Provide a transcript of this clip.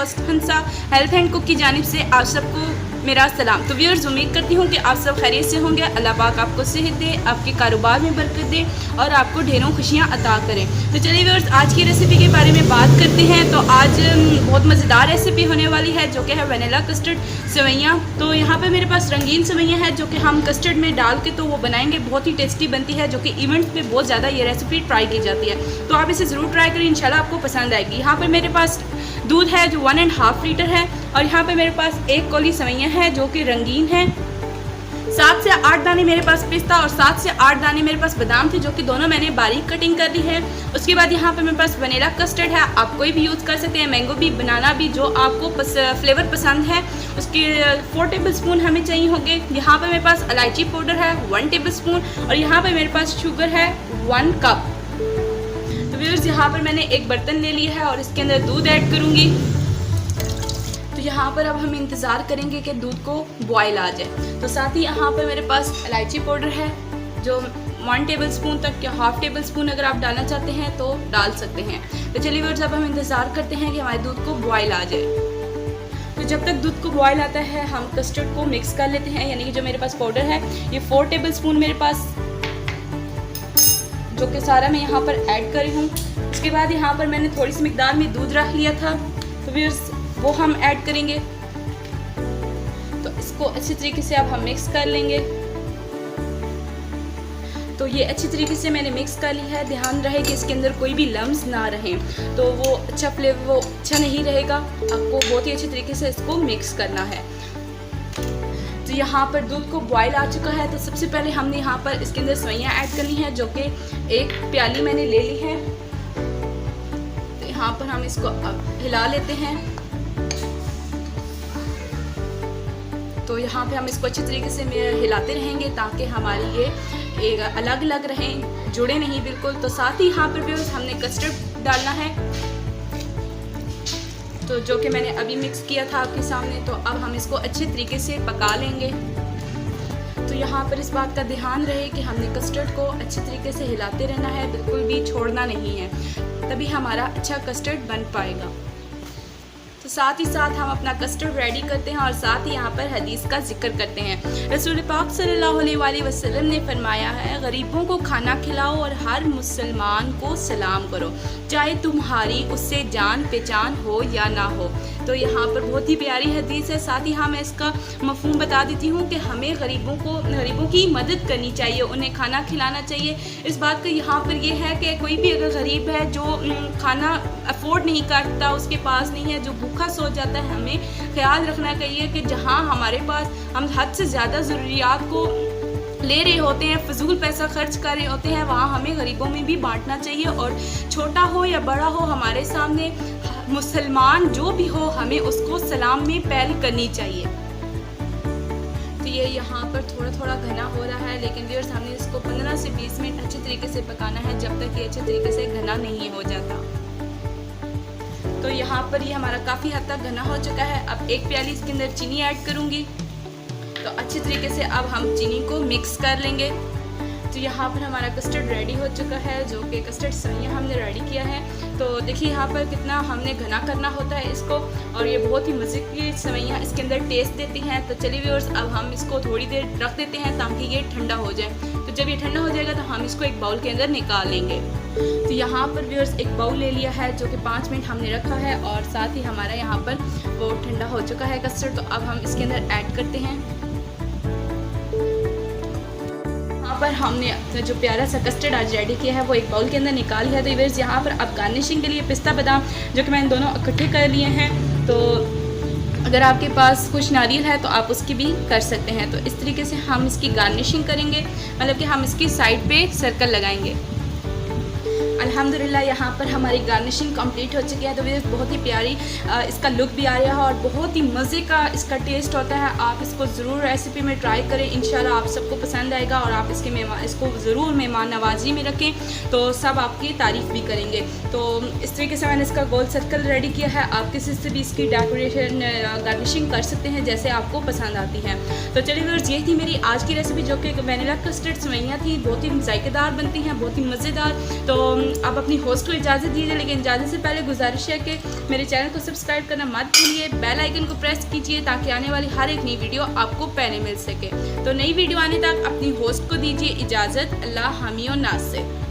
Host Hansa health and cook की जानिब से आप सबको मेरा सलाम। तो व्यूअर्स, उम्मीद करती हूँ कि आप सब खैरियत से होंगे। अल्लाह पाक आपको सेहत दे, आपके कारोबार में बरकत दे और आपको ढेरों खुशियाँ अता करें। तो चलिए व्यूअर्स, आज की रेसिपी के बारे में बात करते हैं। तो आज बहुत मज़ेदार रेसिपी होने वाली है जो कि है वनीला कस्टर्ड सेवइयाँ। तो यहाँ पे मेरे पास रंगीन सेवइयाँ हैं जो कि हम कस्टर्ड में डाल के तो वो बनाएंगे, बहुत ही टेस्टी बनती है, जो कि इवेंट्स पे बहुत ज़्यादा ये रेसिपी ट्राई की जाती है। तो आप इसे ज़रूर ट्राई करें, इंशाल्लाह आपको पसंद आएगी। यहाँ पर मेरे पास दूध है जो 1.5 लीटर है और यहाँ पे मेरे पास 1 कौली सेवइयाँ हैं जो कि रंगीन हैं। 7 से 8 दाने मेरे पास पिस्ता और 7 से 8 दाने मेरे पास बादाम थे, जो कि दोनों मैंने बारीक कटिंग कर ली है। उसके बाद यहाँ पे मेरे पास वनीला कस्टर्ड है, आप कोई भी यूज़ कर सकते हैं, मैंगो भी, बनाना भी, जो आपको फ्लेवर पसंद है। उसके 4 टेबल स्पून हमें चाहिए होंगे। यहाँ पे मेरे पास इलायची पाउडर है 1 टेबल स्पून और यहाँ पे मेरे पास शुगर है 1 कप। तो व्यूअर्स, यहाँ पर मैंने एक बर्तन ले लिया है और इसके अंदर दूध ऐड करूँगी। तो यहाँ पर अब हम इंतज़ार करेंगे कि दूध को बॉयल आ जाए। तो साथ ही यहाँ पर मेरे पास इलायची पाउडर है जो 1 टेबल स्पून तक या हाफ टेबल स्पून अगर आप डालना चाहते हैं तो डाल सकते हैं। तो चलिए व्यूअर्स, अब हम इंतज़ार करते हैं कि हमारे दूध को बॉयल आ जाए। तो जब तक दूध को बॉयल आता है हम कस्टर्ड को मिक्स कर लेते हैं। यानी कि जो मेरे पास पाउडर है ये 4 टेबल स्पून मेरे पास, जो कि सारा मैं यहाँ पर ऐड कर रही हूँ। उसके बाद यहाँ पर मैंने थोड़ी सी मिकदार में दूध रख लिया था, तो व्यूअर्स वो हम ऐड करेंगे। तो इसको अच्छी तरीके से अब हम मिक्स कर लेंगे। तो ये अच्छी तरीके से मैंने मिक्स कर ली है। ध्यान रहे कि इसके अंदर कोई भी लम्स ना रहें, तो वो अच्छा फ्लेवर वो अच्छा नहीं रहेगा। आपको बहुत ही अच्छी तरीके से इसको मिक्स करना है। तो यहाँ पर दूध को बॉयल आ चुका है। तो सबसे पहले हमने यहाँ पर इसके अंदर सेवइयाँ ऐड करनी है, जो कि 1 प्याली मैंने ले ली है। तो यहाँ पर हम इसको अब हिला लेते हैं। तो यहाँ पे हम इसको अच्छी तरीके से हिलाते रहेंगे ताकि हमारी ये एक अलग अलग रहें, जुड़े नहीं बिल्कुल। तो साथ ही यहाँ पर भी हमने कस्टर्ड डालना है, तो जो कि मैंने अभी मिक्स किया था आपके सामने। तो अब हम इसको अच्छे तरीके से पका लेंगे। तो यहाँ पर इस बात का ध्यान रहे कि हमने कस्टर्ड को अच्छे तरीके से हिलाते रहना है, बिल्कुल भी छोड़ना नहीं है, तभी हमारा अच्छा कस्टर्ड बन पाएगा। तो साथ ही साथ हम अपना कस्टर्ड रेडी करते हैं और साथ ही यहाँ पर हदीस का जिक्र करते हैं। रसूल पाक सल्लल्लाहु अलैहि वसल्लम ने फरमाया है, गरीबों को खाना खिलाओ और हर मुसलमान को सलाम करो, चाहे तुम्हारी उससे जान पहचान हो या ना हो। तो यहाँ पर बहुत ही प्यारी हदीस है। साथ ही हाँ, मैं इसका मफ़हूम बता देती हूँ कि हमें गरीबों की मदद करनी चाहिए, उन्हें खाना खिलाना चाहिए। इस बात का यहाँ पर ये है कि कोई भी अगर गरीब है जो खाना अफोर्ड नहीं करता, उसके पास नहीं है, जो भूखा सो जाता है, हमें ख्याल रखना चाहिए कि जहाँ हमारे पास हम हद से ज़्यादा ज़रूरियात को ले रहे होते हैं, फजूल पैसा खर्च कर रहे होते हैं, वहाँ हमें गरीबों में भी बांटना चाहिए। और छोटा हो या बड़ा हो, हमारे सामने मुसलमान जो भी हो, हमें उसको सलाम में पहल करनी चाहिए। तो ये यहाँ पर थोड़ा थोड़ा घना हो रहा है, लेकिन व्यूअर्स हमने इसको 15 से 20 मिनट अच्छे तरीके से पकाना है, जब तक ये अच्छे तरीके से घना नहीं हो जाता। तो यहाँ पर ये हमारा काफ़ी हद तक घना हो चुका है। अब 1 प्याली इसके अंदर चीनी ऐड करूँगी। तो अच्छी तरीके से अब हम चीनी को मिक्स कर लेंगे। तो यहाँ पर हमारा कस्टर्ड रेडी हो चुका है, जो कि कस्टर्ड सेवइयाँ हमने रेडी किया है। तो देखिए यहाँ पर कितना हमने घना करना होता है इसको, और ये बहुत ही मज़े की सेवइयाँ इसके अंदर टेस्ट देती हैं। तो चलिए व्यूअर्स, अब हम इसको थोड़ी देर रख देते हैं ताकि ये ठंडा हो जाए। तो जब ये ठंडा हो जाएगा तो हम इसको एक बाउल के अंदर निकाल लेंगे। तो यहाँ पर व्यूअर्स एक बाउल ले लिया है, जो कि 5 मिनट हमने रखा है और साथ ही हमारा यहाँ पर वो ठंडा हो चुका है कस्टर्ड। तो अब हम इसके अंदर ऐड करते हैं। यहाँ पर हमने जो प्यारा सा कस्टर्ड आज रेडी किया है वो एक बाउल के अंदर निकाल लिया। तो व्यूअर्स यहाँ पर अब गार्निशिंग के लिए पिस्ता बादाम, जो कि मैंने दोनों इकट्ठे कर लिए हैं, तो अगर आपके पास कुछ नारियल है तो आप उसकी भी कर सकते हैं। तो इस तरीके से हम इसकी गार्निशिंग करेंगे, मतलब कि हम इसकी साइड पे सर्कल लगाएंगे। अल्हम्दुलिल्लाह यहाँ पर हमारी गार्निशिंग कंप्लीट हो चुकी है। तो व्यूअर्स बहुत ही प्यारी इसका लुक भी आ रहा है और बहुत ही मज़े का इसका टेस्ट होता है। आप इसको ज़रूर रेसिपी में ट्राई करें, इंशाल्लाह आप सबको पसंद आएगा और आप इसको ज़रूर मेहमान नवाजी में रखें तो सब आपकी तारीफ़ भी करेंगे। तो इस तरीके से मैंने इसका गोल सर्कल रेडी किया है। आप किसी से भी इसकी डेकोरेशन गार्निशिंग कर सकते हैं जैसे आपको पसंद आती है। तो चलिए व्यूअर्स, यही थी मेरी आज की रेसिपी, जो कि वनीला कस्टर्ड सेवइयाँ थी। बहुत ही जायकेदार बनती हैं, बहुत ही मज़ेदार। तो आप अपनी होस्ट को इजाज़त दीजिए, लेकिन इजाज़त से पहले गुजारिश है कि मेरे चैनल को सब्सक्राइब करना मत भूलिए, बेल आइकन को प्रेस कीजिए ताकि आने वाली हर एक नई वीडियो आपको पहले मिल सके। तो नई वीडियो आने तक अपनी होस्ट को दीजिए इजाज़त। अल्लाह हामी और नासिर।